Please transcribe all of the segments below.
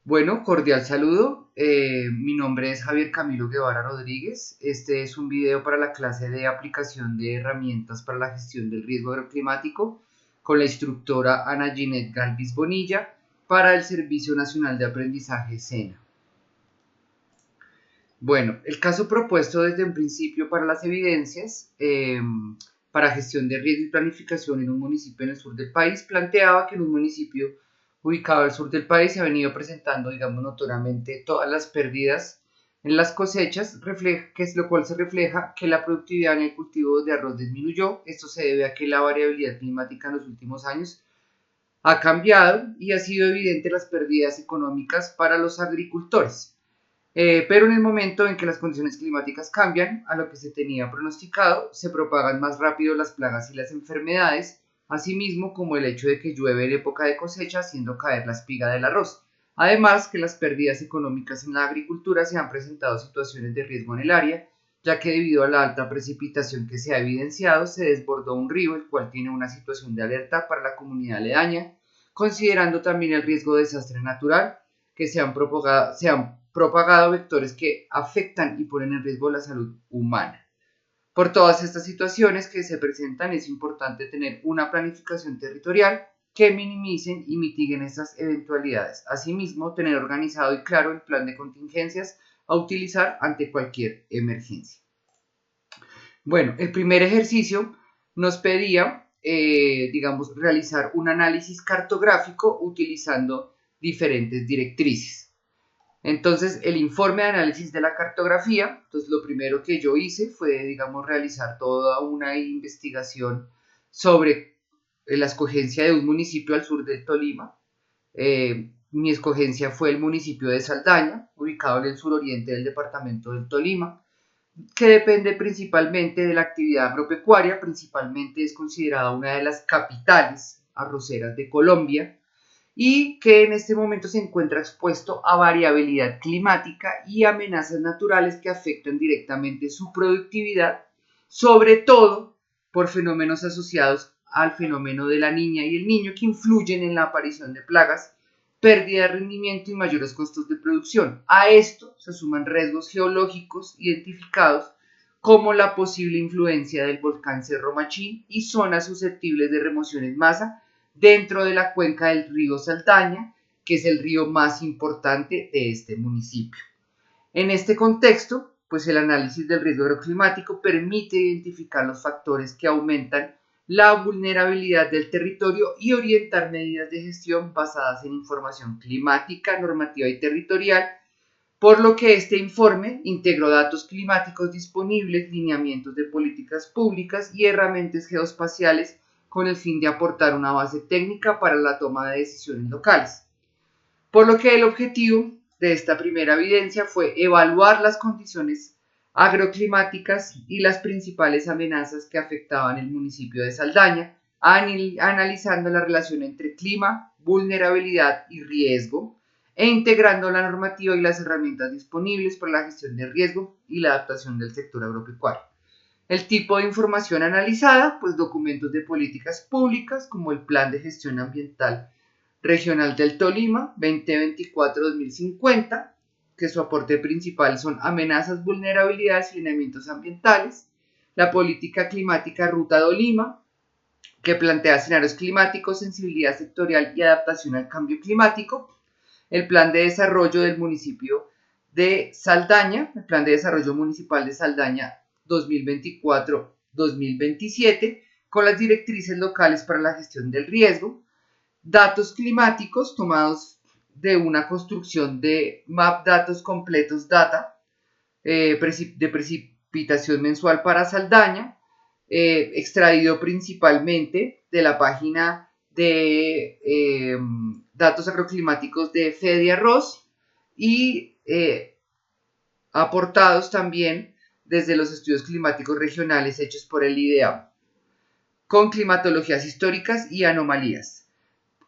Bueno, cordial saludo. Mi nombre es Javier Camilo Guevara Rodríguez. Este es un video para la clase de aplicación de herramientas para la gestión del riesgo agroclimático con la instructora Ana Ginette Galvis Bonilla para el Servicio Nacional de Aprendizaje SENA. Bueno, el caso propuesto desde un principio para las evidencias para gestión de riesgo y planificación en un municipio en el sur del país planteaba que en un municipio ubicado al sur del país se ha venido presentando, digamos, notoriamente todas las pérdidas en las cosechas, que es lo cual se refleja que la productividad en el cultivo de arroz disminuyó. Esto se debe a que la variabilidad climática en los últimos años ha cambiado y ha sido evidente las pérdidas económicas para los agricultores. Pero en el momento en que las condiciones climáticas cambian a lo que se tenía pronosticado, se propagan más rápido las plagas y las enfermedades, asimismo como el hecho de que llueve en época de cosecha haciendo caer la espiga del arroz. Además que las pérdidas económicas en la agricultura se han presentado situaciones de riesgo en el área, ya que debido a la alta precipitación que se ha evidenciado, se desbordó un río, el cual tiene una situación de alerta para la comunidad aledaña, considerando también el riesgo de desastre natural que se han propagado vectores que afectan y ponen en riesgo la salud humana. Por todas estas situaciones que se presentan, es importante tener una planificación territorial que minimicen y mitiguen estas eventualidades. Asimismo, tener organizado y claro el plan de contingencias a utilizar ante cualquier emergencia. Bueno, el primer ejercicio nos pedía, digamos, realizar un análisis cartográfico utilizando diferentes directrices. Entonces, el informe de análisis de la cartografía, entonces lo primero que yo hice fue, digamos, realizar toda una investigación sobre la escogencia de un municipio al sur del Tolima. Mi escogencia fue el municipio de Saldaña, ubicado en el suroriente del departamento del Tolima, que depende principalmente de la actividad agropecuaria, principalmente es considerada una de las capitales arroceras de Colombia, y que en este momento se encuentra expuesto a variabilidad climática y amenazas naturales que afectan directamente su productividad, sobre todo por fenómenos asociados al fenómeno de la niña y el niño que influyen en la aparición de plagas, pérdida de rendimiento y mayores costos de producción. A esto se suman riesgos geológicos identificados como la posible influencia del volcán Cerro Machín y zonas susceptibles de remoción en masa dentro de la cuenca del río Saldaña, que es el río más importante de este municipio. En este contexto, pues el análisis del riesgo agroclimático permite identificar los factores que aumentan la vulnerabilidad del territorio y orientar medidas de gestión basadas en información climática, normativa y territorial, por lo que este informe integró datos climáticos disponibles, lineamientos de políticas públicas y herramientas geoespaciales con el fin de aportar una base técnica para la toma de decisiones locales. Por lo que el objetivo de esta primera evidencia fue evaluar las condiciones agroclimáticas y las principales amenazas que afectaban el municipio de Saldaña, analizando la relación entre clima, vulnerabilidad y riesgo, e integrando la normativa y las herramientas disponibles para la gestión de riesgo y la adaptación del sector agropecuario. El tipo de información analizada, pues documentos de políticas públicas como el Plan de Gestión Ambiental Regional del Tolima 2024-2050, que su aporte principal son amenazas, vulnerabilidades y lineamientos ambientales, la política climática Ruta Tolima, que plantea escenarios climáticos, sensibilidad sectorial y adaptación al cambio climático, el plan de desarrollo del municipio de Saldaña, el plan de desarrollo municipal de Saldaña 2024-2027, con las directrices locales para la gestión del riesgo, datos climáticos tomados de una construcción de Map Datos Completos Data de precipitación mensual para Saldaña, extraído principalmente de la página de datos agroclimáticos de Fede Arroz y aportados también desde los estudios climáticos regionales hechos por el IDEAM, con climatologías históricas y anomalías.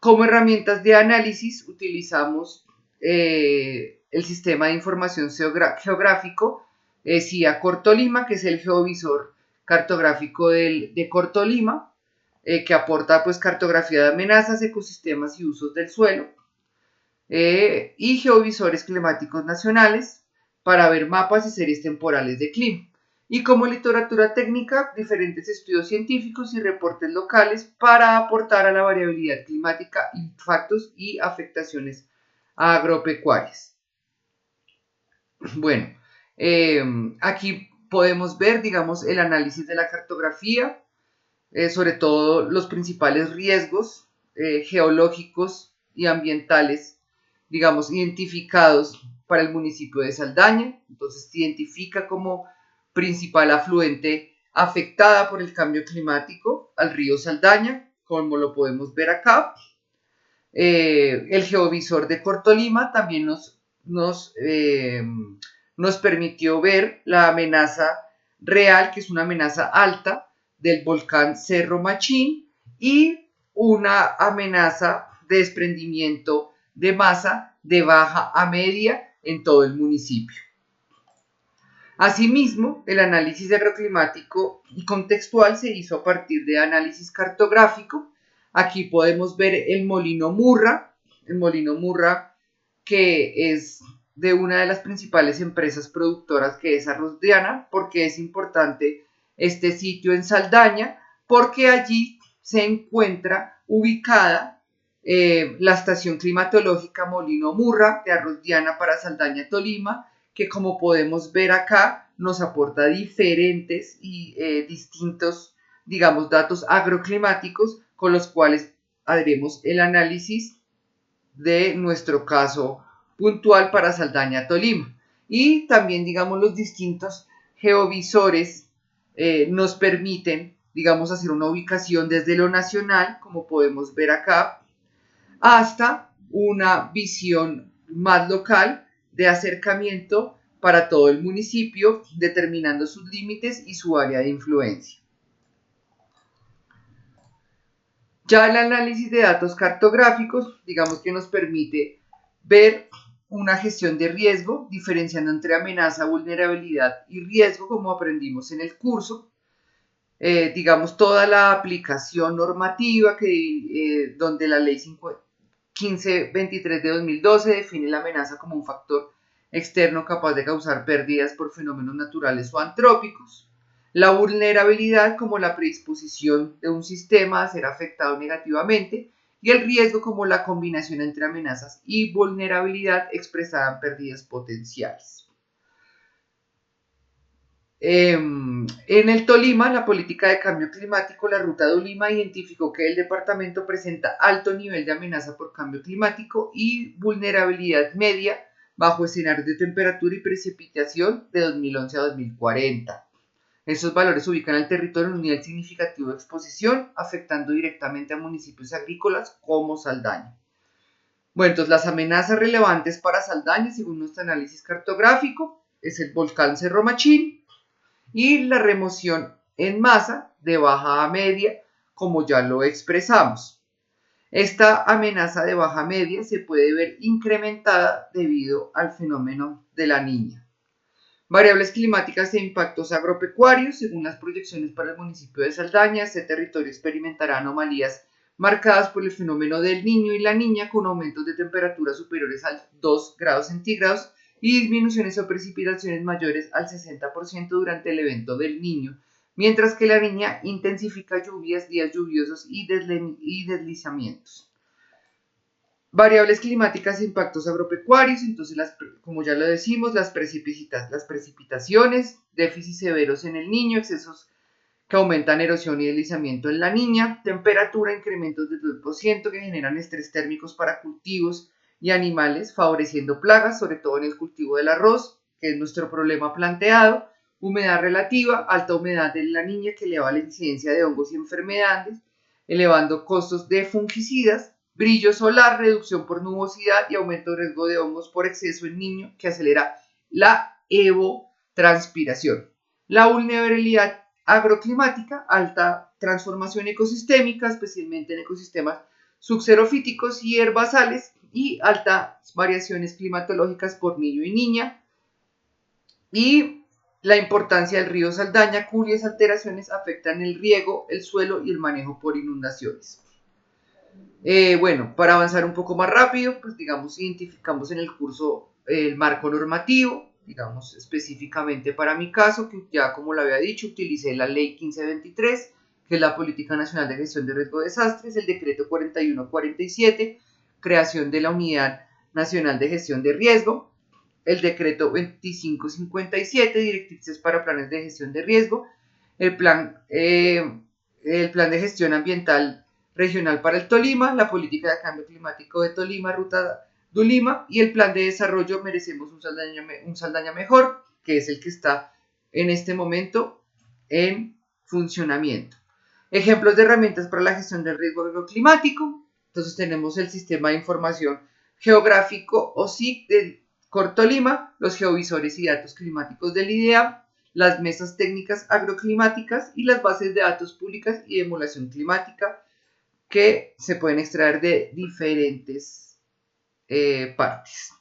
Como herramientas de análisis utilizamos el sistema de información geográfico CIA Cortolima, que es el geovisor cartográfico de Cortolima, que aporta pues cartografía de amenazas, ecosistemas y usos del suelo. y geovisores climáticos nacionales para ver mapas y series temporales de clima. Y como literatura técnica, diferentes estudios científicos y reportes locales para aportar a la variabilidad climática, impactos y afectaciones agropecuarias. Bueno, aquí podemos ver, digamos, el análisis de la cartografía, sobre todo los principales riesgos geológicos y ambientales, digamos, identificados para el municipio de Saldaña. Entonces se identifica como principal afluente afectada por el cambio climático al río Saldaña, como lo podemos ver acá. El geovisor de Cortolima también nos permitió ver la amenaza real, que es una amenaza alta, del volcán Cerro Machín y una amenaza de desprendimiento de masa de baja a media en todo el municipio. Asimismo, el análisis agroclimático y contextual se hizo a partir de análisis cartográfico. Aquí podemos ver el molino Murra que es de una de las principales empresas productoras, que es Arroz Diana. Porque es importante este sitio en Saldaña, porque allí se encuentra ubicada la estación climatológica Molino Murra de Arroz Diana para Saldaña, Tolima, que como podemos ver acá nos aporta diferentes y distintos, digamos, datos agroclimáticos con los cuales haremos el análisis de nuestro caso puntual para Saldaña, Tolima. Y también, digamos, los distintos geovisores nos permiten, digamos, hacer una ubicación desde lo nacional, como podemos ver acá, hasta una visión más local de acercamiento para todo el municipio, determinando sus límites y su área de influencia. Ya el análisis de datos cartográficos, digamos que nos permite ver una gestión de riesgo, diferenciando entre amenaza, vulnerabilidad y riesgo, como aprendimos en el curso. Digamos, toda la aplicación normativa donde la ley 1523 de 2012 define la amenaza como un factor externo capaz de causar pérdidas por fenómenos naturales o antrópicos. La vulnerabilidad como la predisposición de un sistema a ser afectado negativamente, y el riesgo como la combinación entre amenazas y vulnerabilidad expresada en pérdidas potenciales. En el Tolima, la política de cambio climático, la ruta de Olima identificó que el departamento presenta alto nivel de amenaza por cambio climático y vulnerabilidad media bajo escenarios de temperatura y precipitación de 2011 a 2040. Estos valores ubican al territorio en un nivel significativo de exposición, afectando directamente a municipios agrícolas como Saldaña. Bueno, entonces las amenazas relevantes para Saldaña, según nuestro análisis cartográfico, es el volcán Cerro Machín y la remoción en masa de baja a media, como ya lo expresamos. Esta amenaza de baja media se puede ver incrementada debido al fenómeno de la Niña. Variables climáticas e impactos agropecuarios. Según las proyecciones para el municipio de Saldaña, este territorio experimentará anomalías marcadas por el fenómeno del Niño y la Niña, con aumentos de temperaturas superiores a 2 grados centígrados y disminuciones o precipitaciones mayores al 60% durante el evento del Niño, mientras que la Niña intensifica lluvias, días lluviosos y deslizamientos. Variables climáticas e impactos agropecuarios. Entonces, como ya lo decimos, las precipitaciones, déficits severos en el Niño, excesos que aumentan erosión y deslizamiento en la Niña, temperatura, incrementos del 2% que generan estrés térmicos para cultivos y animales, favoreciendo plagas, sobre todo en el cultivo del arroz, que es nuestro problema planteado, humedad relativa, alta humedad en la Niña que eleva la incidencia de hongos y enfermedades, elevando costos de fungicidas, brillo solar, reducción por nubosidad y aumento de riesgo de hongos por exceso en Niño, que acelera la evotranspiración. La vulnerabilidad agroclimática, alta transformación ecosistémica, especialmente en ecosistemas subxerofíticos y herbazales, y altas variaciones climatológicas por Niño y Niña, y la importancia del río Saldaña, cuyas alteraciones afectan el riego, el suelo y el manejo por inundaciones. Bueno, para avanzar un poco más rápido, pues digamos, identificamos en el curso el marco normativo, digamos, específicamente para mi caso, que ya como lo había dicho, utilicé la ley 1523, que es la Política Nacional de Gestión de Riesgo de Desastres, el decreto 4147, creación de la Unidad Nacional de Gestión de Riesgo, el decreto 2557, directrices para planes de gestión de riesgo, el plan, el plan de gestión ambiental regional para el Tolima, la política de cambio climático de Tolima, ruta Dulima, y el plan de desarrollo Merecemos un Saldaña Mejor, que es el que está en este momento en funcionamiento. Ejemplos de herramientas para la gestión del riesgo agroclimático. Entonces tenemos el Sistema de Información Geográfico o SIG del Cortolima, los geovisores y datos climáticos del IDEA, las mesas técnicas agroclimáticas y las bases de datos públicas y de emulación climática que se pueden extraer de diferentes partes.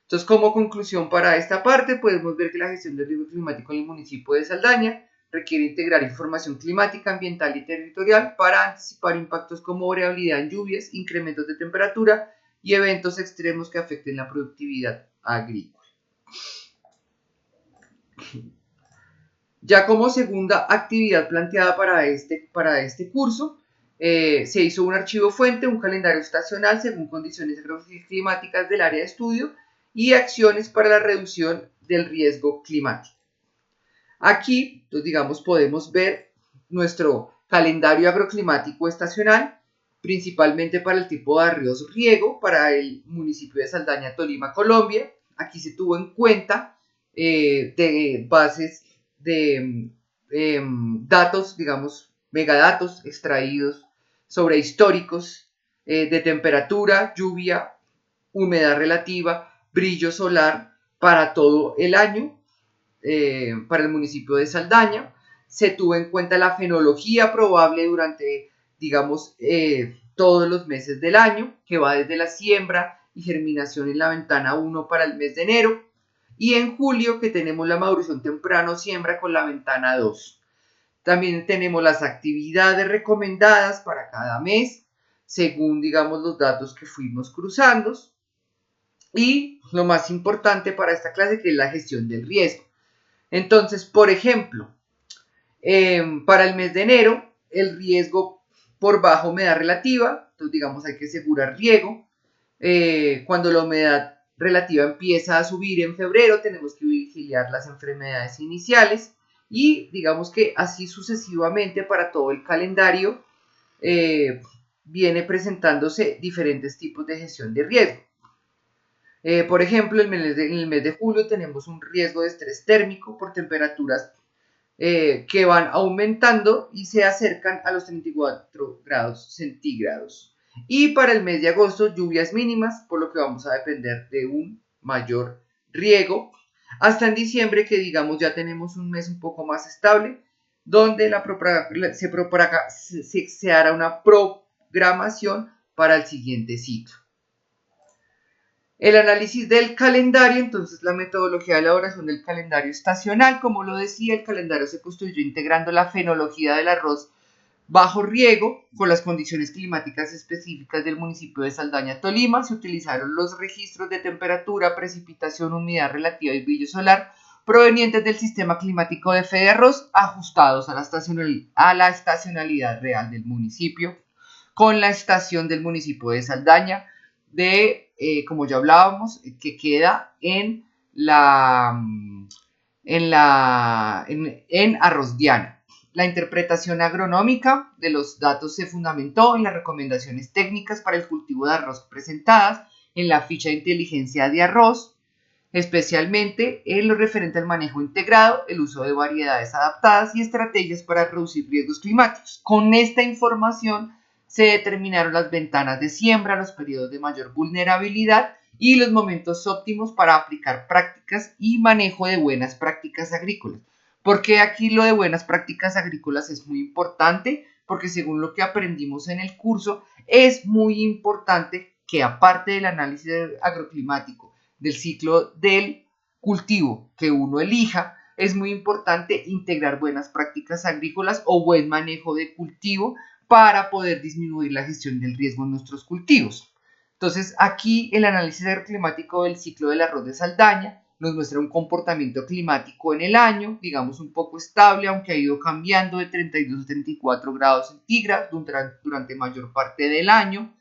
Entonces, como conclusión para esta parte, podemos ver que la gestión del riesgo climático en el municipio de Saldaña requiere integrar información climática, ambiental y territorial para anticipar impactos como variabilidad en lluvias, incrementos de temperatura y eventos extremos que afecten la productividad agrícola. Ya como segunda actividad planteada para este curso, se hizo un archivo fuente, un calendario estacional según condiciones climáticas del área de estudio y acciones para la reducción del riesgo climático. Aquí, pues, digamos, podemos ver nuestro calendario agroclimático estacional, principalmente para el tipo de arroz riego, para el municipio de Saldaña, Tolima, Colombia. Aquí se tuvo en cuenta de bases de datos, digamos, megadatos extraídos sobre históricos de temperatura, lluvia, humedad relativa, brillo solar para todo el año, para el municipio de Saldaña. Se tuvo en cuenta la fenología probable durante, digamos, todos los meses del año, que va desde la siembra y germinación en la ventana 1 para el mes de enero, y en julio que tenemos la maduración temprano siembra con la ventana 2. También tenemos las actividades recomendadas para cada mes, según, digamos, los datos que fuimos cruzando. Y lo más importante para esta clase, que es la gestión del riesgo. Entonces, por ejemplo, para el mes de enero, el riesgo por baja humedad relativa, entonces digamos hay que asegurar riego. Cuando la humedad relativa empieza a subir en febrero, tenemos que vigilar las enfermedades iniciales y digamos que así sucesivamente para todo el calendario viene presentándose diferentes tipos de gestión de riesgo. Por ejemplo, en el mes de julio tenemos un riesgo de estrés térmico por temperaturas que van aumentando y se acercan a los 34 grados centígrados. Y para el mes de agosto, lluvias mínimas, por lo que vamos a depender de un mayor riego. Hasta en diciembre, que digamos ya tenemos un mes un poco más estable, donde se hará una programación para el siguiente ciclo. El análisis del calendario, entonces la metodología de elaboración del calendario estacional, como lo decía, el calendario se construyó integrando la fenología del arroz bajo riego con las condiciones climáticas específicas del municipio de Saldaña, Tolima. Se utilizaron los registros de temperatura, precipitación, humedad relativa y brillo solar provenientes del sistema climático de FEDERROS, ajustados a la estacionalidad real del municipio, con la estación del municipio de Saldaña, como ya hablábamos, que queda en Arroz Diana. La interpretación agronómica de los datos se fundamentó en las recomendaciones técnicas para el cultivo de arroz presentadas en la ficha de inteligencia de arroz, especialmente en lo referente al manejo integrado, el uso de variedades adaptadas y estrategias para reducir riesgos climáticos. Con esta información se determinaron las ventanas de siembra, los periodos de mayor vulnerabilidad y los momentos óptimos para aplicar prácticas y manejo de buenas prácticas agrícolas. Porque aquí lo de buenas prácticas agrícolas es muy importante, porque según lo que aprendimos en el curso, es muy importante que aparte del análisis agroclimático, del ciclo del cultivo que uno elija, es muy importante integrar buenas prácticas agrícolas o buen manejo de cultivo para poder disminuir la gestión del riesgo en nuestros cultivos. Entonces, aquí el análisis agroclimático del ciclo del arroz de Saldaña nos muestra un comportamiento climático en el año, digamos un poco estable, aunque ha ido cambiando de 32 a 34 grados centígrados durante mayor parte del año.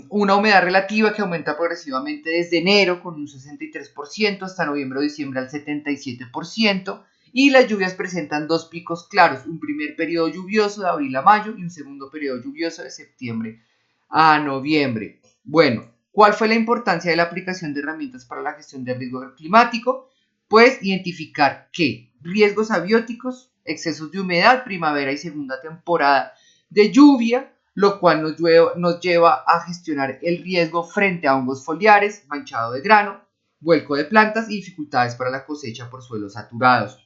Una humedad relativa que aumenta progresivamente desde enero con un 63% hasta noviembre o diciembre al 77%, y las lluvias presentan dos picos claros, un primer periodo lluvioso de abril a mayo y un segundo periodo lluvioso de septiembre a noviembre. Bueno, ¿cuál fue la importancia de la aplicación de herramientas para la gestión del riesgo climático? Pues identificar que riesgos abióticos, excesos de humedad, primavera y segunda temporada de lluvia, lo cual nos lleva a gestionar el riesgo frente a hongos foliares, manchado de grano, vuelco de plantas y dificultades para la cosecha por suelos saturados.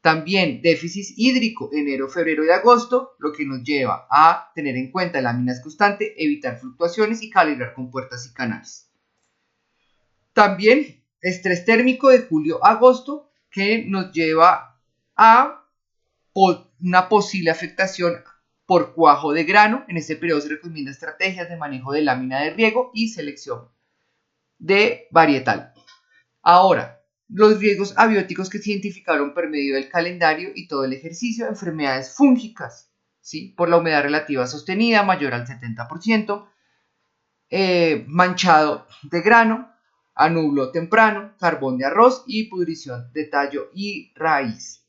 También déficit hídrico enero, febrero y agosto, lo que nos lleva a tener en cuenta láminas constantes, evitar fluctuaciones y calibrar compuertas y canales. También estrés térmico de julio a agosto, que nos lleva a una posible afectación por cuajo de grano. En este periodo se recomienda estrategias de manejo de lámina de riego y selección de varietal. Ahora, los riesgos abióticos que se identificaron por medio del calendario y todo el ejercicio, enfermedades fúngicas, ¿sí? Por la humedad relativa sostenida mayor al 70%, manchado de grano, anublo temprano, carbón de arroz y pudrición de tallo y raíz.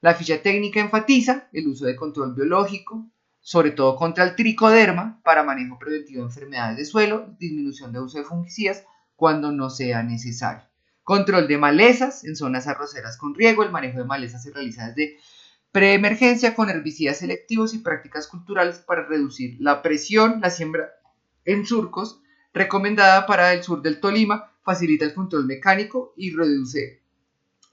La ficha técnica enfatiza el uso de control biológico, sobre todo contra el tricoderma, para manejo preventivo de enfermedades de suelo, disminución de uso de fungicidas cuando no sea necesario. Control de malezas en zonas arroceras con riego. El manejo de malezas se realiza desde preemergencia con herbicidas selectivos y prácticas culturales para reducir la presión. La siembra en surcos, recomendada para el sur del Tolima, facilita el control mecánico y reduce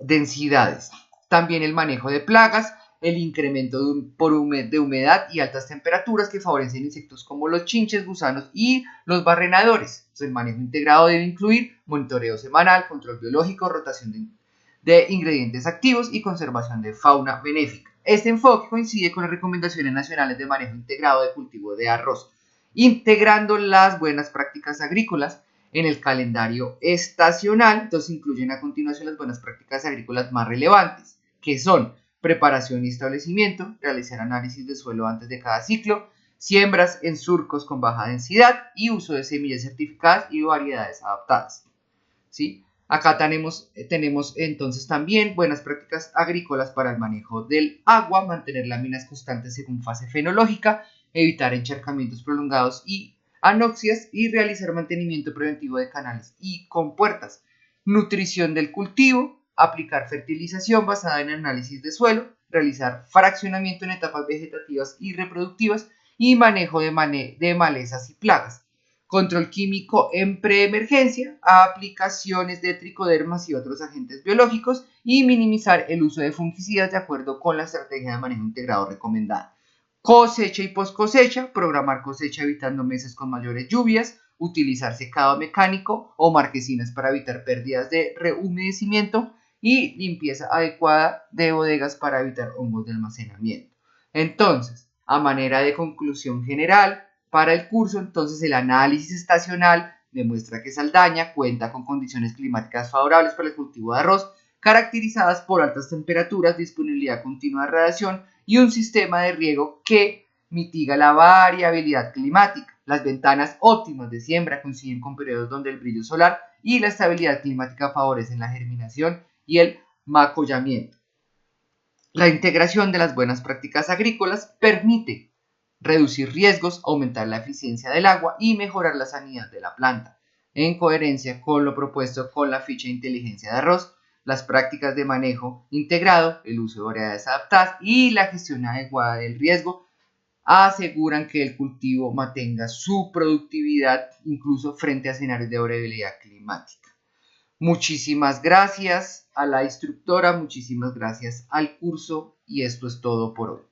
densidades. También el manejo de plagas, el incremento de humedad y altas temperaturas que favorecen insectos como los chinches, gusanos y los barrenadores. Entonces, el manejo integrado debe incluir monitoreo semanal, control biológico, rotación de ingredientes activos y conservación de fauna benéfica. Este enfoque coincide con las recomendaciones nacionales de manejo integrado de cultivo de arroz, integrando las buenas prácticas agrícolas en el calendario estacional. Entonces incluyen a continuación las buenas prácticas agrícolas más relevantes, que son preparación y establecimiento, realizar análisis de suelo antes de cada ciclo, siembras en surcos con baja densidad y uso de semillas certificadas y variedades adaptadas. ¿Sí? Acá tenemos entonces también buenas prácticas agrícolas para el manejo del agua, mantener láminas constantes según fase fenológica, evitar encharcamientos prolongados y anoxias y realizar mantenimiento preventivo de canales y compuertas. Nutrición del cultivo, aplicar fertilización basada en análisis de suelo, realizar fraccionamiento en etapas vegetativas y reproductivas y manejo de malezas y plagas. Control químico en preemergencia, aplicaciones de tricodermas y otros agentes biológicos y minimizar el uso de fungicidas de acuerdo con la estrategia de manejo integrado recomendada. Cosecha y post cosecha, programar cosecha evitando meses con mayores lluvias, utilizar secado mecánico o marquesinas para evitar pérdidas de rehumedecimiento y limpieza adecuada de bodegas para evitar hongos de almacenamiento. Entonces, a manera de conclusión general, para el curso, entonces el análisis estacional demuestra que Saldaña cuenta con condiciones climáticas favorables para el cultivo de arroz, caracterizadas por altas temperaturas, disponibilidad continua de radiación y un sistema de riego que mitiga la variabilidad climática. Las ventanas óptimas de siembra coinciden con periodos donde el brillo solar y la estabilidad climática favorecen la germinación y el macollamiento. La integración de las buenas prácticas agrícolas permite reducir riesgos, aumentar la eficiencia del agua y mejorar la sanidad de la planta. En coherencia con lo propuesto con la ficha de inteligencia de arroz, las prácticas de manejo integrado, el uso de variedades adaptadas y la gestión adecuada del riesgo aseguran que el cultivo mantenga su productividad incluso frente a escenarios de variabilidad climática. Muchísimas gracias a la instructora, muchísimas gracias al curso y esto es todo por hoy.